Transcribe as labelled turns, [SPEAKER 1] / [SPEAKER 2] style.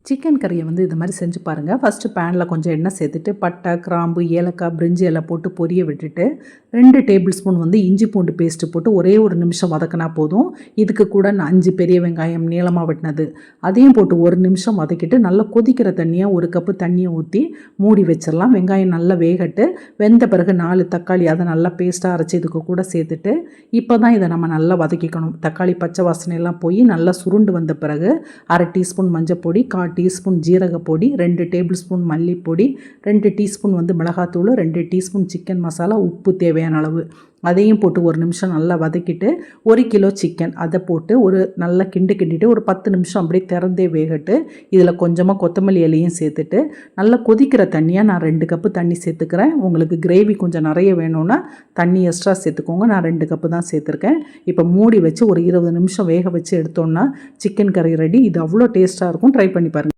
[SPEAKER 1] Chicken கறியை வந்து இது மாதிரி செஞ்சு பாருங்கள். ஃபஸ்ட்டு பேனில் கொஞ்சம் எண்ணெய் சேர்த்துட்டு பட்டை, கிராம்பு, ஏலக்காய், பிரிஞ்சி எல்லாம் போட்டு பொரிய விட்டுட்டு 2 டேபிள் ஸ்பூன் வந்து இஞ்சி பூண்டு பேஸ்ட்டு போட்டு ஒரே ஒரு நிமிஷம் வதக்கினா போதும். இதுக்கு கூட 5 பெரிய வெங்காயம் நீளமாக வெட்டினது அதையும் போட்டு ஒரு நிமிஷம் வதக்கிட்டு நல்லா கொதிக்கிற தண்ணியாக 1 கப்பு தண்ணியை ஊற்றி மூடி வச்சிடலாம். வெங்காயம் நல்லா வேகட்டு. வெந்த பிறகு 4 தக்காளி அதை நல்லா பேஸ்ட்டாக அரைச்சி இதுக்கு கூட சேர்த்துட்டு இப்போ தான் இதை நம்ம நல்லா வதக்கிக்கணும். தக்காளி பச்சை வாசனையெல்லாம் போய் நல்லா சுருண்டு வந்த பிறகு 1/2 டீஸ்பூன் மஞ்சள் பொடி, 1/4 டீஸ்பூன் ஜீரக பொடி, 2 டேபிள் ஸ்பூன் மல்லிப்பொடி, 2 டீஸ்பூன் வந்து மிளகாத்தூள், 2 டீஸ்பூன் சிக்கன் மசாலா, உப்பு தேவையான அளவு அதையும் போட்டு ஒரு நிமிஷம் நல்லா வதக்கிட்டு 1 கிலோ சிக்கன் அதை போட்டு ஒரு நல்லா கிண்டிட்டு ஒரு 10 நிமிஷம் அப்படியே திறந்தே வேகட்டு. இதில் கொஞ்சமாக கொத்தமல்லி இலையும் சேர்த்துட்டு நல்லா கொதிக்கிற தண்ணியாக நான் 2 கப்பு தண்ணி சேர்த்துக்கிறேன். உங்களுக்கு கிரேவி கொஞ்சம் நிறைய வேணும்னா தண்ணி எக்ஸ்ட்ரா சேர்த்துக்கோங்க. நான் 2 கப்பு தான் சேர்த்துருக்கேன். இப்போ மூடி வச்சு ஒரு 20 நிமிஷம் வேக வச்சு எடுத்தோன்னா சிக்கன் கறி ரெடி. இது அவ்வளோ டேஸ்ட்டாக இருக்கும். ட்ரை பண்ணி பாருங்கள்.